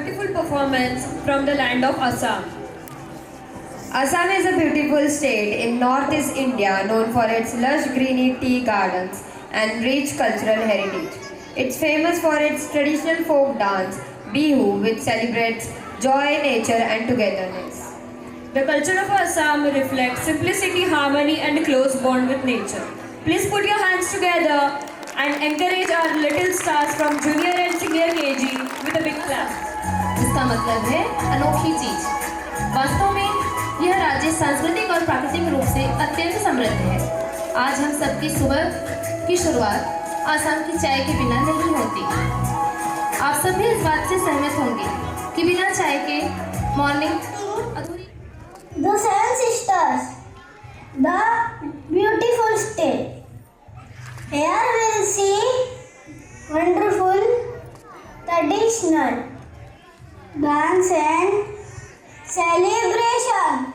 beautiful performance from the land of Assam. Assam is a beautiful state in northeast India known for its lush greeny tea gardens and rich cultural heritage. It's famous for its traditional folk dance, Bihu, which celebrates joy, nature and togetherness. The culture of Assam reflects simplicity, harmony and close bond with nature. Please put your hands together and encourage our little stars from junior and senior KG with a big clap. जिसका मतलब है अनोखी चीज। वास्तव में यह राज्य सांस्कृतिक और प्राकृतिक रूप से अत्यंत समृद्ध है। आज हम सबकी सुबह की शुरुआत आसाम की चाय के बिना नहीं होती। आप सभी इस बात से सहमत होंगे कि बिना चाय के मॉर्निंग अधूरी। The Seven Sisters, the beautiful state. Here we'll see wonderful traditional dance and celebration.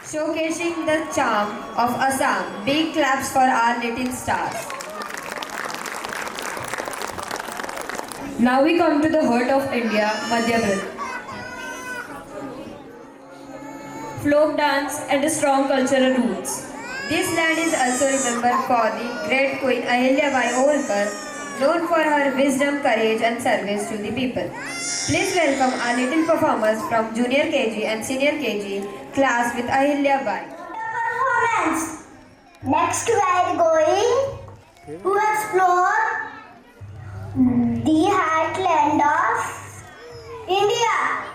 Showcasing the charm of Assam, big claps for our little stars. Now we come to the heart of India, Madhya Pradesh. Folk dance and strong cultural roots. This land is also remembered for the great Queen Ahilyabai Holkar, known for her wisdom, courage and service to the people. Please welcome our little performers from Junior KG and Senior KG class with Ahilyabai. Performance. Next we are going to explore the heartland of India.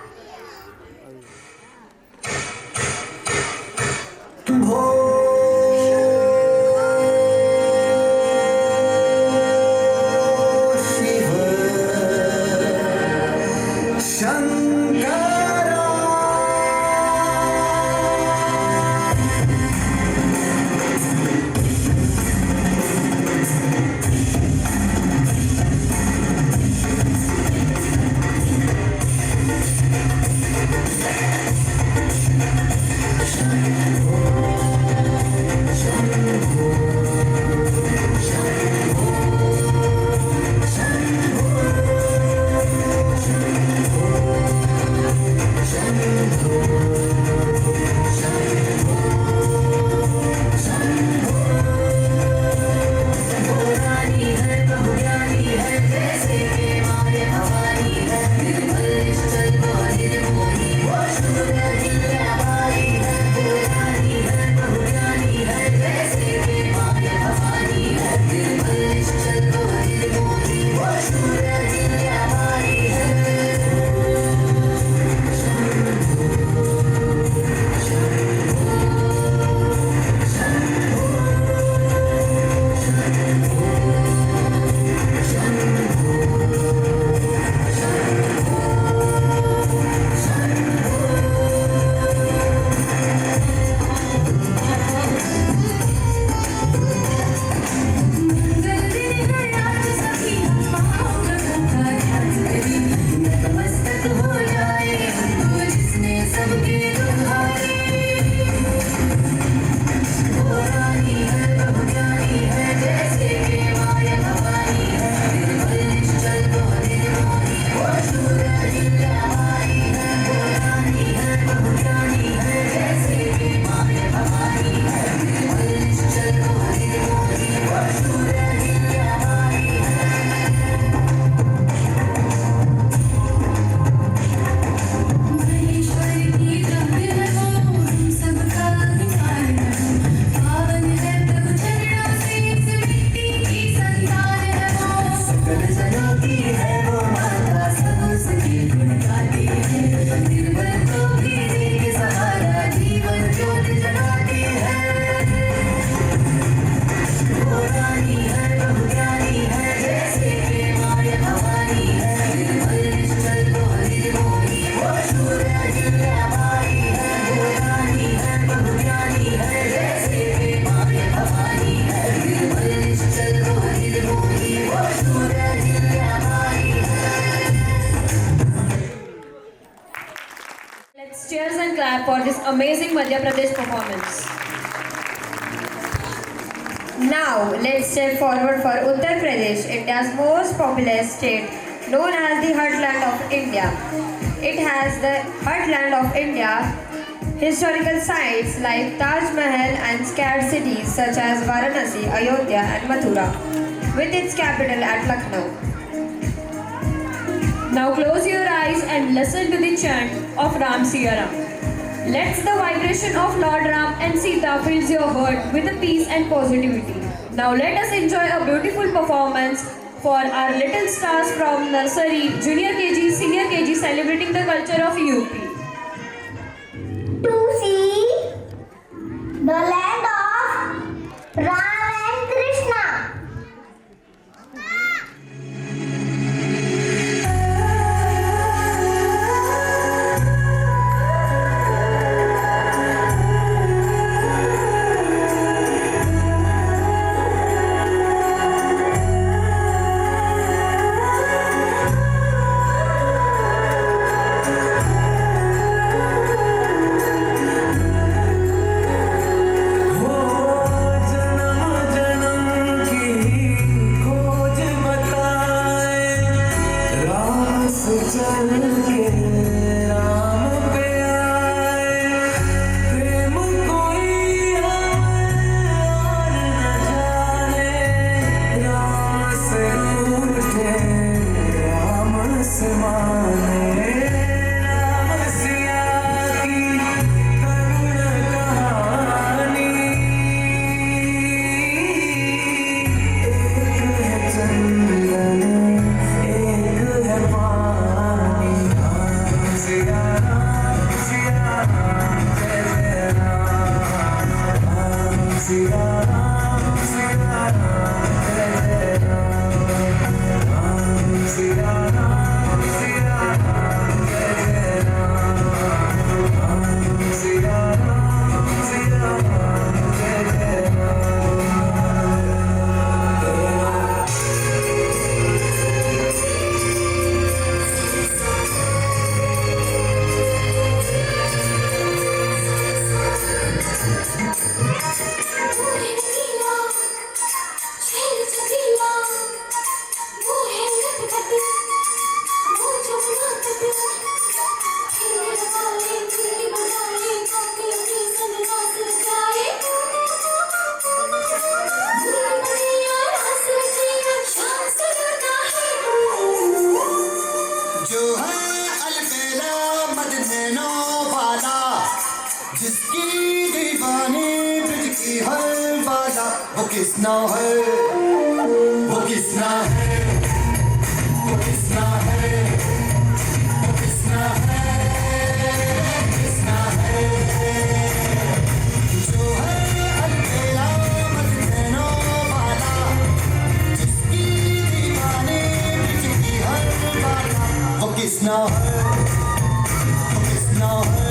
Let's cheers and clap for this amazing Madhya Pradesh performance. Now let's step forward for Uttar Pradesh, India's most populous state, known as the Heartland of India. It has the Heartland of India historical sites like Taj Mahal and scarce cities such as Varanasi, Ayodhya and Mathura, with its capital at Lucknow. Now close your eyes and listen to the chant of Ram Siya Ram. Let the vibration of Lord Ram and Sita fills your heart with peace and positivity. Now let us enjoy a beautiful performance for our little stars from nursery, junior KG, senior KG celebrating the culture of UP. To see the land of Ram and Krishna. Kisna है, वो किसना है, वो किसना है, वो किसना है, किसना है, जो है अकेला मजनू वाला, जिसकी दीवाने बिजली हर वाला, वो किसना है, वो किसना है,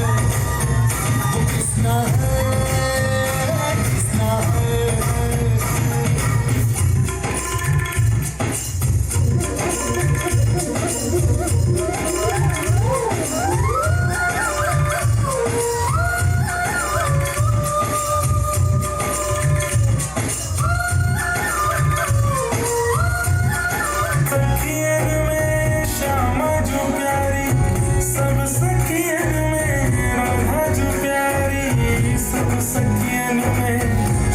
वो किसना है, किसना है। सखियन में श्यामा जो प्यारी, सब सखियन में राधा जो प्यारी, सब सखियन में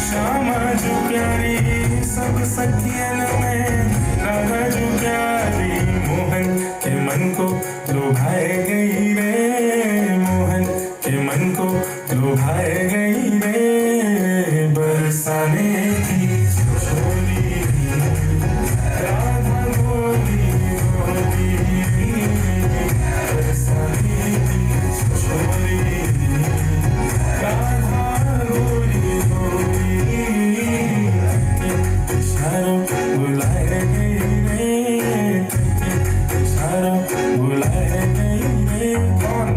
श्यामा जो प्यारी, सब सखियन में राधा जो प्यारी। मोहन के मन को लुभाए गई रे, मोहन के मन को लुभाए गई रे, बरसाने की छोरी राधा गोरी गोरी, बरसाने की छोरी राधा गोरी गोरी, इशारों बुलाए गई रे, इशारों बुलाए गई रे, कौन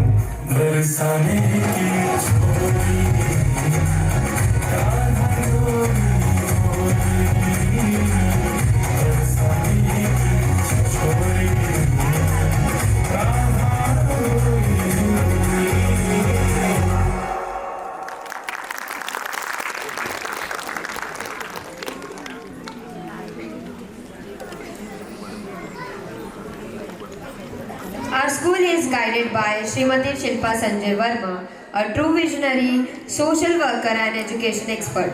बरसाने की छोरी राधा गोरी गोरी, बरसाने की छोरी राधा गोरी गोरी। Our school is guided by Srimati Shilpa Sanjay Verma, a true visionary, social worker and education expert.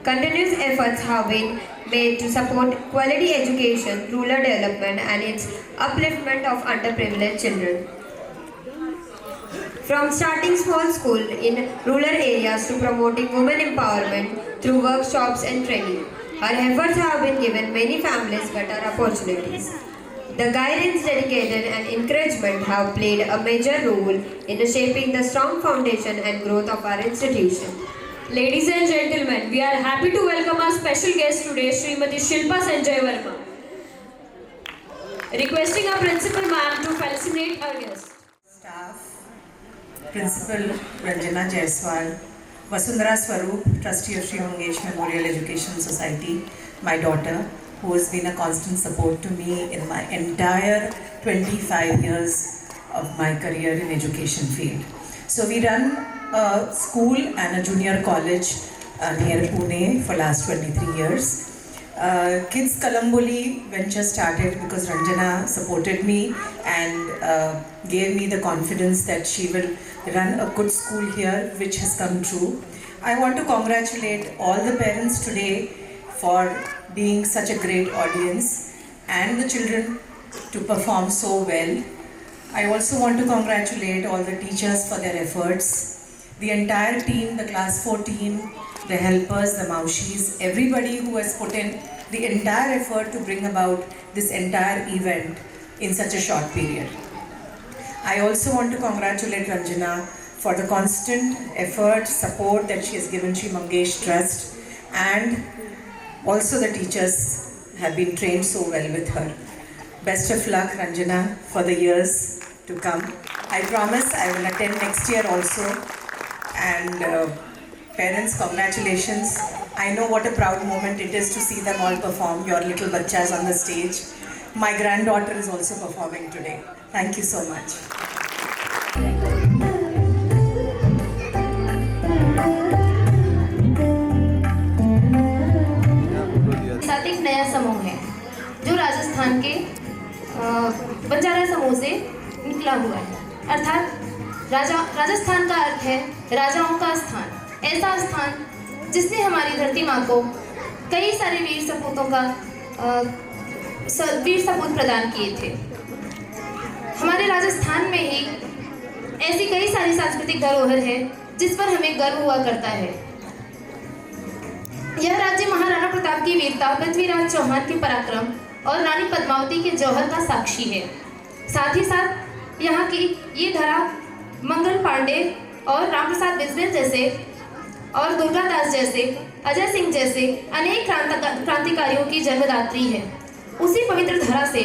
Continuous efforts have been made to support quality education, rural development and its upliftment of underprivileged children. From starting small school in rural areas to promoting women empowerment through workshops and training, her efforts have been given many families better opportunities. The guidance, dedication and encouragement have played a major role in shaping the strong foundation and growth of our institution. Ladies and gentlemen, we are happy to welcome our special guest today, Srimati Shilpa Sanjay Verma. Requesting our principal ma'am to felicitate our guest. Staff, Principal Ranjana Jaiswal, Vasundhara Swaroop, Trustee of Sri Mangesh Memorial Education Society, my daughter, who has been a constant support to me in my entire 25 years of my career in education field. So we run a school and a junior college near Pune for last 23 years. Kids Kalamboli venture started because Ranjana supported me and gave me the confidence that she will run a good school here, which has come true. I want to congratulate all the parents today for being such a great audience and the children to perform so well. I also want to congratulate all the teachers for their efforts, the entire team, the class 14, the helpers, the maushis, everybody who has put in the entire effort to bring about this entire event in such a short period. I also want to congratulate Ranjana for the constant effort, support that she has given Sri Mangesh Trust, and also the teachers have been trained so well with her. Best of luck, Ranjana, for the years to come. I promise I will attend next year also. And parents, congratulations. I know what a proud moment it is to see them all perform, your little bachas on the stage. My granddaughter is also performing today. Thank you so much. साथ एक नया समूह है जो राजस्थान के बंजारा समूह से निकला हुआ है। अर्थात राजस्थान का अर्थ है राजाओं का स्थान, ऐसा स्थान जिसने हमारी धरती माँ को कई सारे वीर सपूत प्रदान किए थे। हमारे राजस्थान में ही ऐसी कई सारी सांस्कृतिक धरोहर है जिस पर हमें गर्व हुआ करता है। यह राज्य महाराणा प्रताप की वीरता, पृथ्वीराज चौहान के पराक्रम और रानी पद्मावती के जौहर का साक्षी है। साथ ही साथ यहाँ की ये धरा मंगल पांडे और रामप्रसाद बिस्मिल जैसे और दुर्गादास जैसे, अजय सिंह जैसे अनेक क्रांतिकारियों की जन्मदात्री है। उसी पवित्र धरा से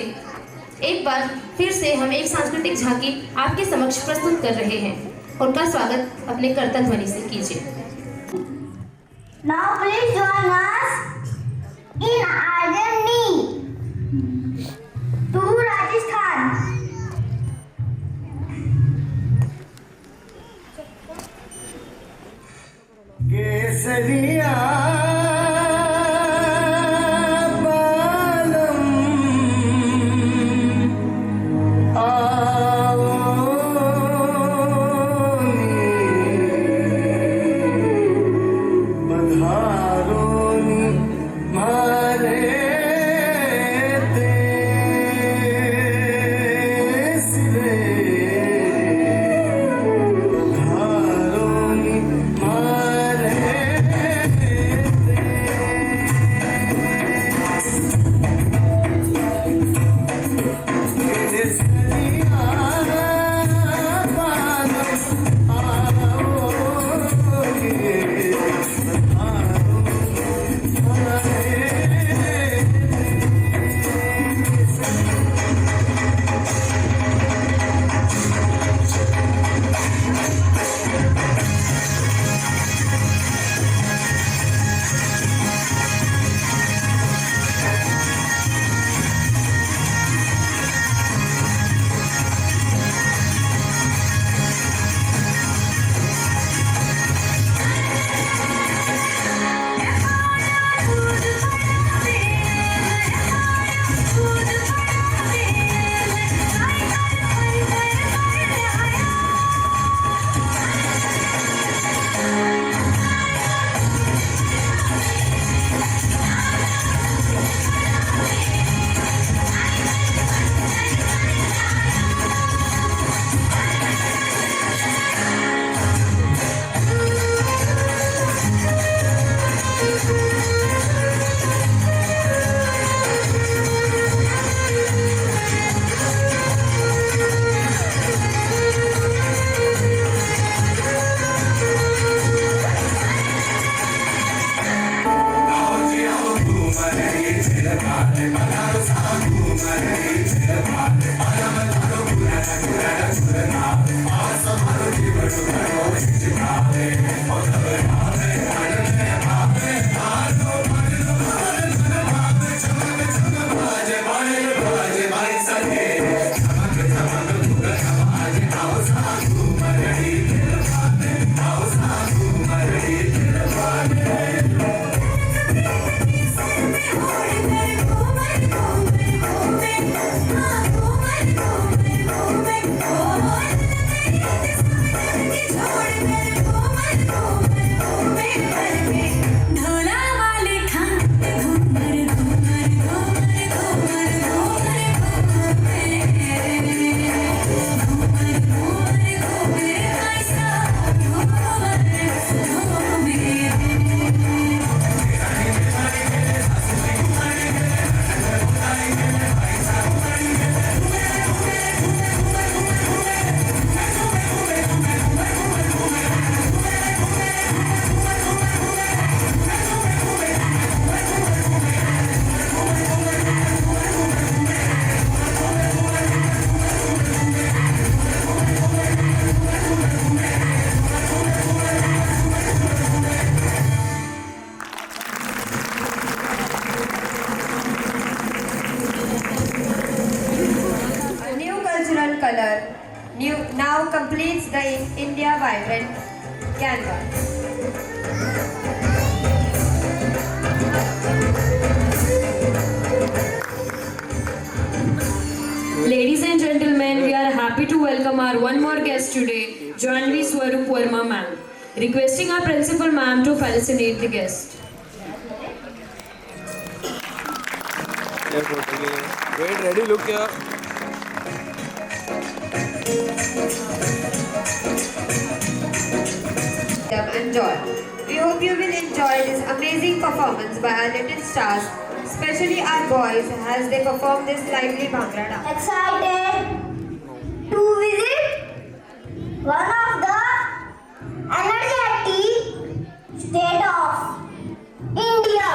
एक बार फिर से हम एक सांस्कृतिक झांकी आपके समक्ष प्रस्तुत कर रहे हैं। उनका स्वागत अपने कर्तन ध्वनि से कीजिए। Now please join us in our journey to Rajasthan. केसरिया बालम आओ बधारो मारे देश रे बधारो मारे now completes the India Vibrant canvas. Ladies and gentlemen, we are happy to welcome our one more guest today, Janvi Swarup Verma ma'am. Requesting our principal ma'am to felicitate the guest. Wait, ready, look here. And joy. We hope hope you will enjoy this amazing performance by our little stars, especially our boys as they perform this lively Bhangra dance. Excited to visit one of the energetic state of India.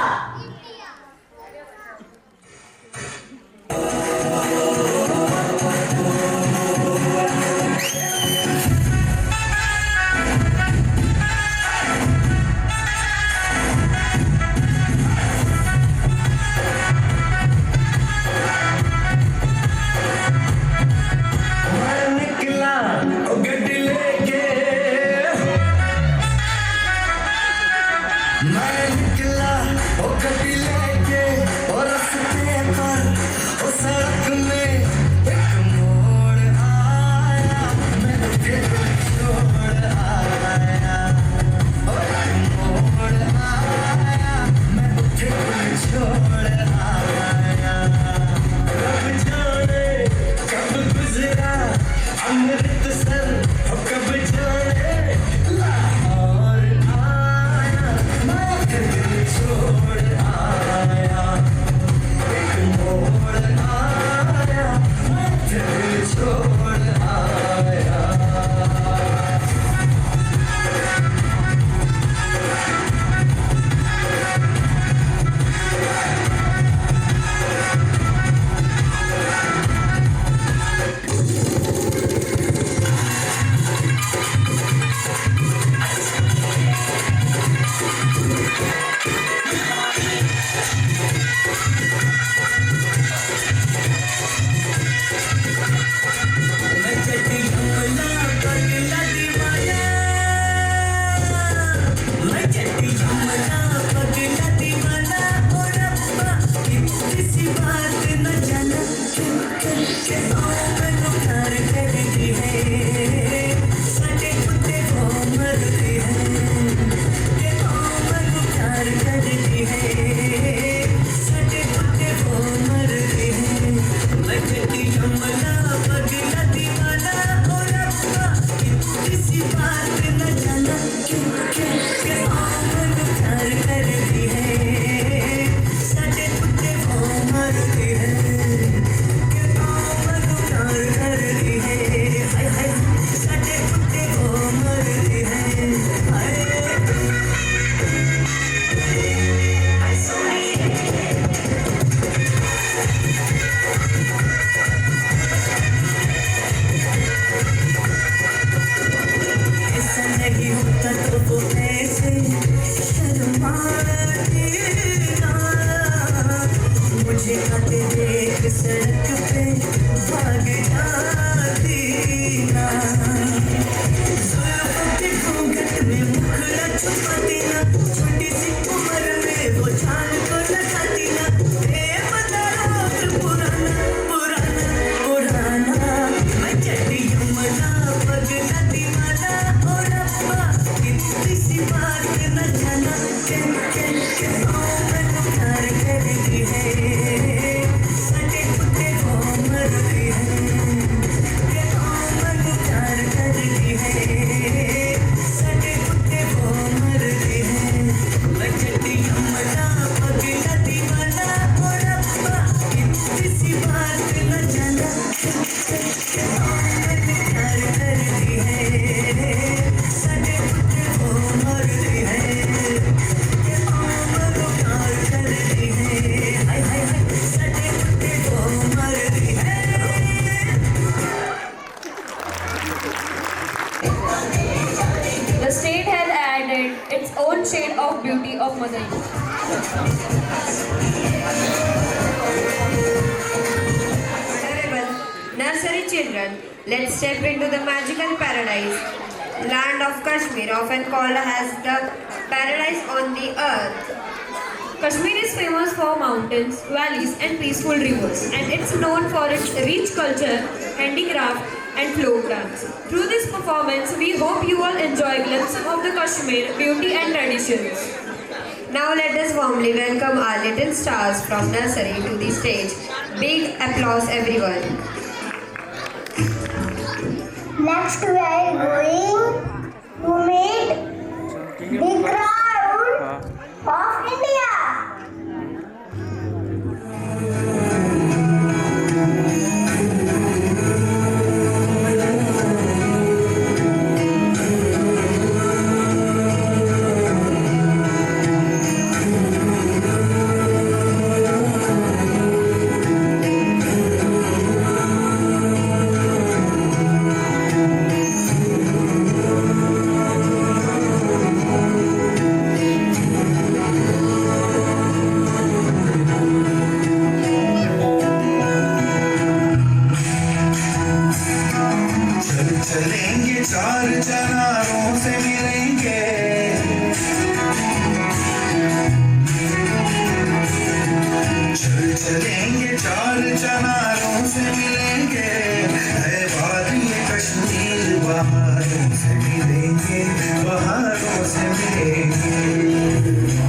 The state has added its own shade of beauty of Mother India. Honorable nursery children, let's step into the magical paradise, land of Kashmir, often called as the paradise on the earth. Kashmir is famous for mountains, valleys and peaceful rivers, and it's known for its rich culture, handicraft and folk dance. Through this performance, we hope you all enjoy glimpses of the Kashmir beauty and traditions. Now let us warmly welcome our little stars from nursery to the stage. Big applause everyone. Next we are going to meet the crowd of India. चलेंगे चार चनारों से मिलेंगे चलेंगे चार चनारों से मिलेंगे है वादी कश्मीर बहारों से मिलेंगे बहारों से मिलेंगे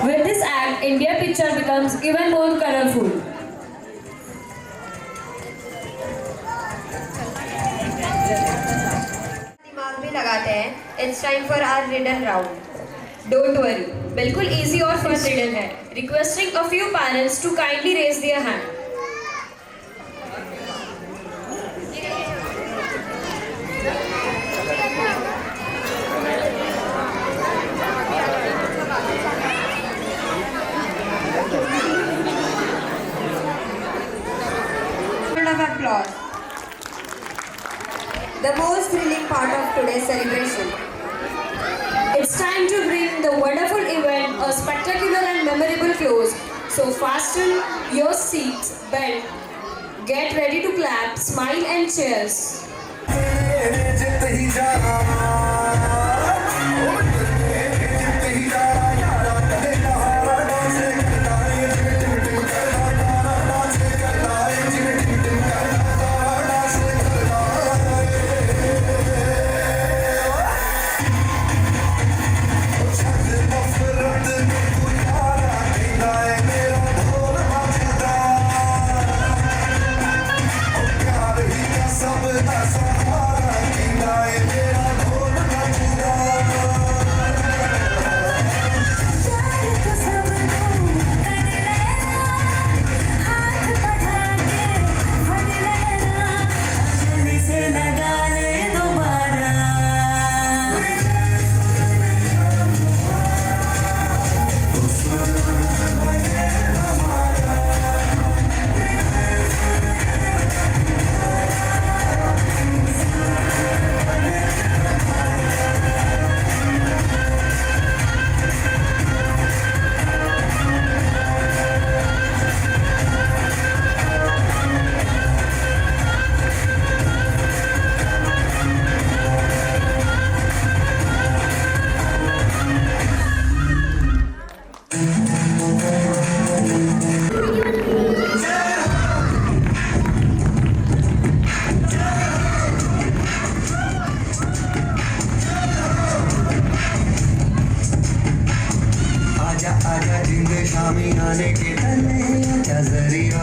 With this act, India picture becomes even more colorful. दिमाग भी लगाते हैं. It's time for our riddle round. Don't worry, बिल्कुल easy और fun riddle है. Requesting a few parents to kindly raise their hand. Round of applause. The most thrilling part of today's celebration. It's time to bring the wonderful event a spectacular and memorable close. So fasten your seats, belt, get ready to clap, smile and cheers. जित ही जाना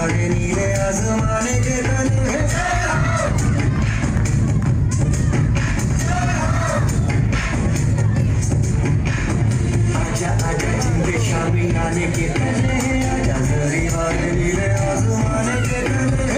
वादे नीले आसमाने के तले आजा आजा जिंदगी शामी आने के तले आजा जरी वादे नीले आसमाने के तले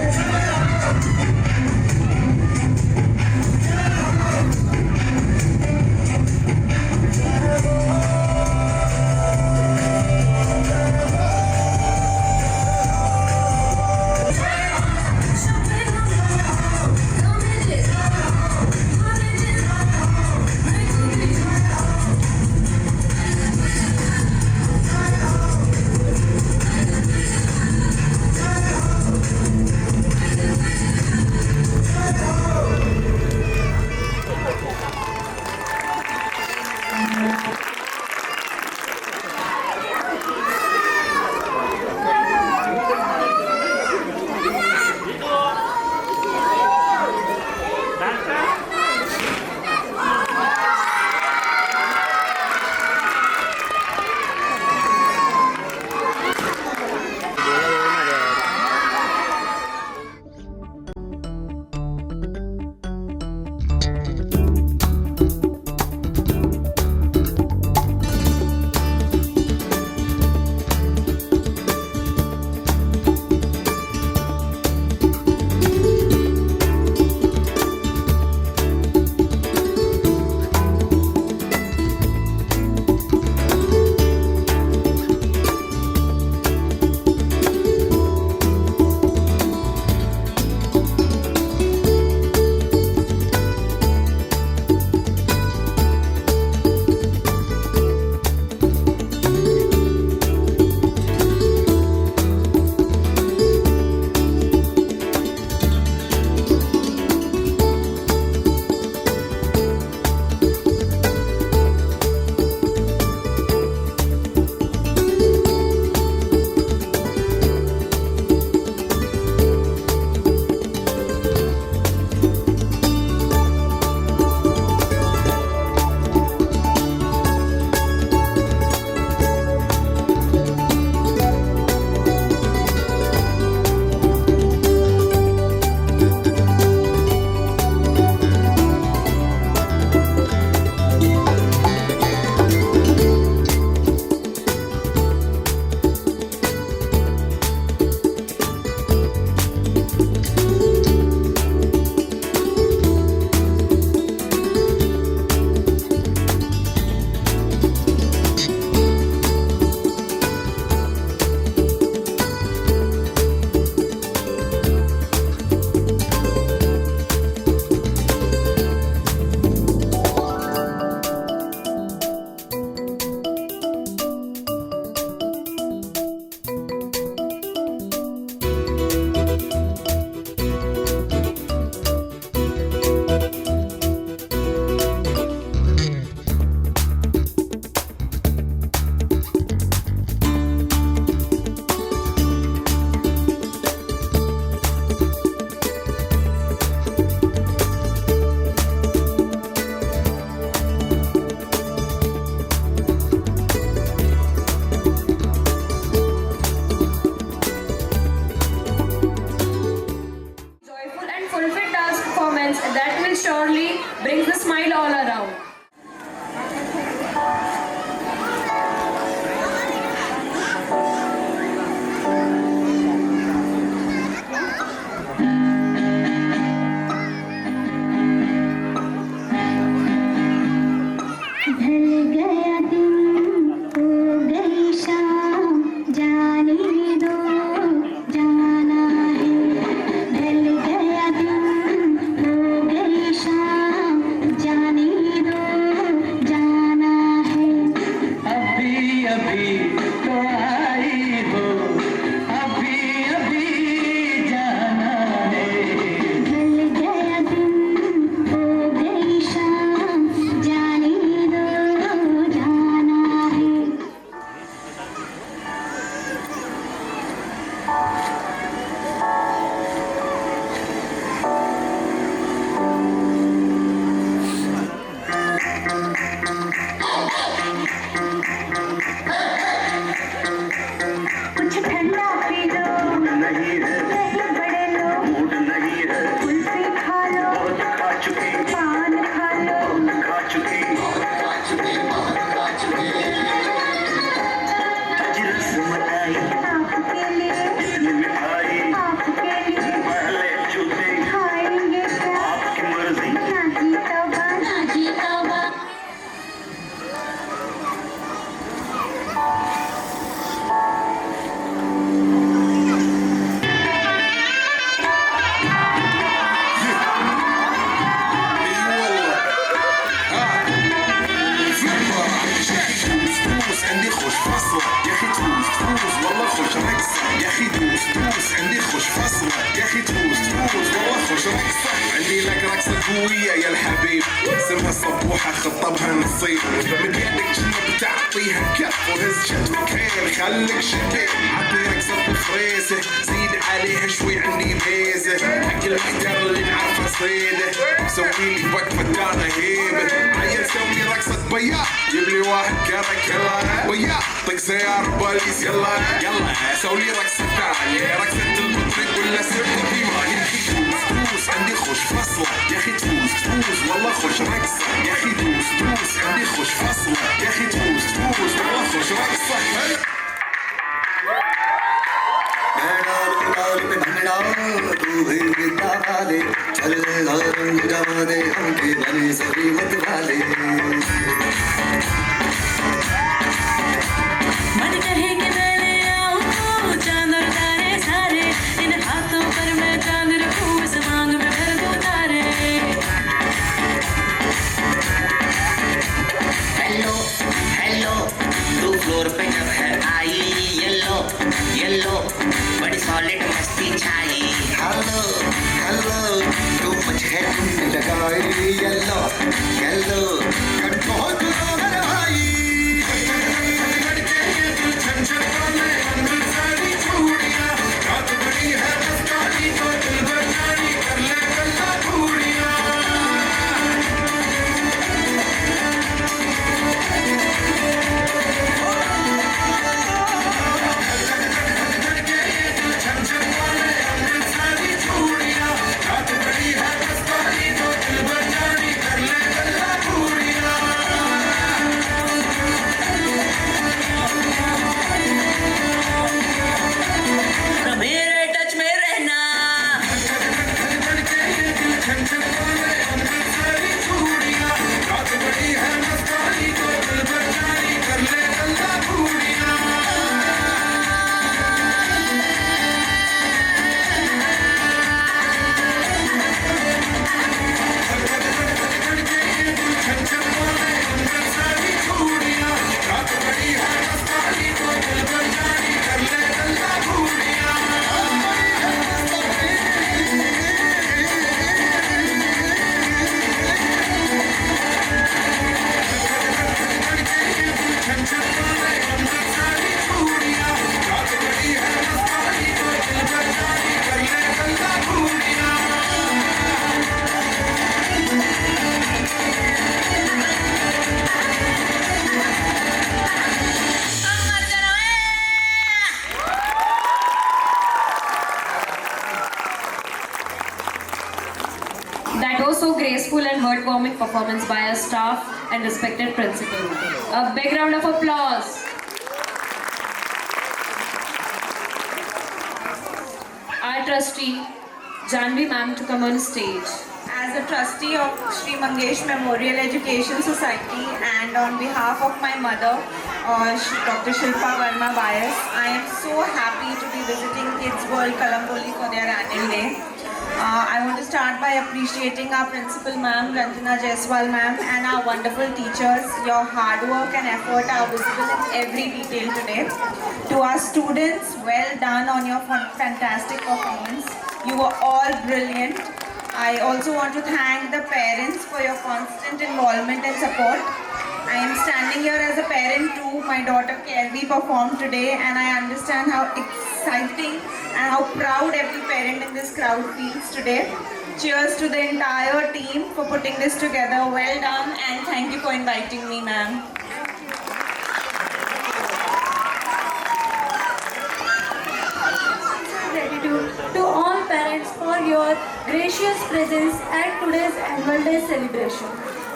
قوية يا الحبيب اسمها صبوحة خطبها نصيب من يدك جنة بتعطيها كف وهز شتوكين خليك شديد عطي رقصة الفريسة زيد عليها شوي عندي ميزة حق الحجر اللي نعرفه صيده سويلي وقفة دارة هيبة عيل سوي رقصة بياض جيب لي واحد كرك يلا وياه طق سيارة بوليس يلا يلا سوي رقصة ثانية رقصة البطريق ولا سرقة في مالي تفوز عندي خوش فصلة يا اخي تفوز والله خوش رقصة يا اخي تفوز عندي خوش فصلة يا اخي تفوز والله خوش رقصة मन कहे कि मैं ले आऊं चांद और तारे सारे इन हाथों पर मैं चांद रखूं इस मांग में भर दूं तारे हेलो हेलो तू फ्लोर पे जब है आई येलो येलो बड़ी सॉलिड मस्ती छाई हेलो हेलो तू मुझे ढूंढ लगाई येलो येलो कंट्रोल करो मेरे भाई मेरे टच में रहना That was so graceful and heartwarming performance by our staff and respected principal. A big round of applause. Our trustee, Janvi ma'am, to come on stage. As a trustee of Sri Mangesh Memorial Education Society and on behalf of my mother, Dr. Shilpa Verma Bias, I am so happy to be visiting Kids World Kalamboli for their annual day. I want to start by appreciating our principal ma'am, Ranjana Jaiswal ma'am, and our wonderful teachers. Your hard work and effort are visible in every detail today. To our students, well done on your fantastic performance. You were all brilliant. I also want to thank the parents for your constant involvement and support. I am standing here as a parent too. My daughter Kelvi performed today and I understand how exciting and how proud every parent in this crowd feels today. Cheers to the entire team for putting this together. Well done and thank you for inviting me, ma'am. Gratitude to all parents for your gracious presence at today's Annual Day celebration.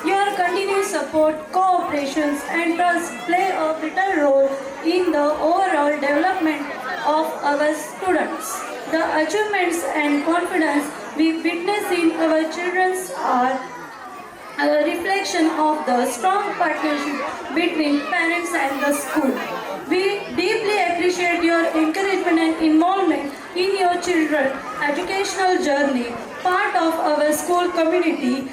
Your continued support, cooperations and trust play a vital role in the overall development of our students. The achievements and confidence we witness in our children are a reflection of the strong partnership between parents and the school. We deeply appreciate your encouragement and involvement in your children's educational journey, part of our school community.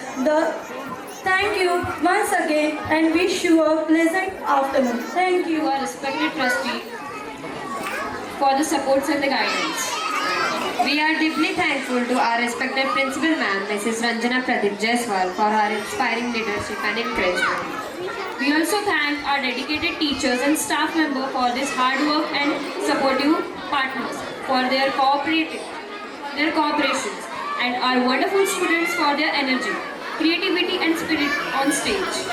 Thank you once again and wish you a pleasant afternoon. Thank you. Our respected trustee for the supports and the guidance. We are deeply thankful to our respected Principal Ma'am, Mrs. Ranjana Pradeep Jaiswal, for her inspiring leadership and encouragement. We also thank our dedicated teachers and staff members for this hard work and supportive partners for their cooperations, and our wonderful students for their energy, creativity and spirit on stage.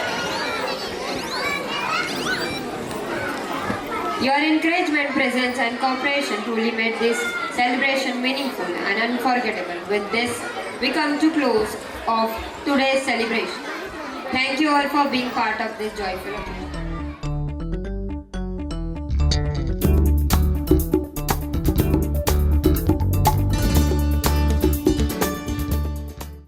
Your encouragement, presence and cooperation truly made this celebration meaningful and unforgettable. With this, we come to close of today's celebration. Thank you all for being part of this joyful occasion.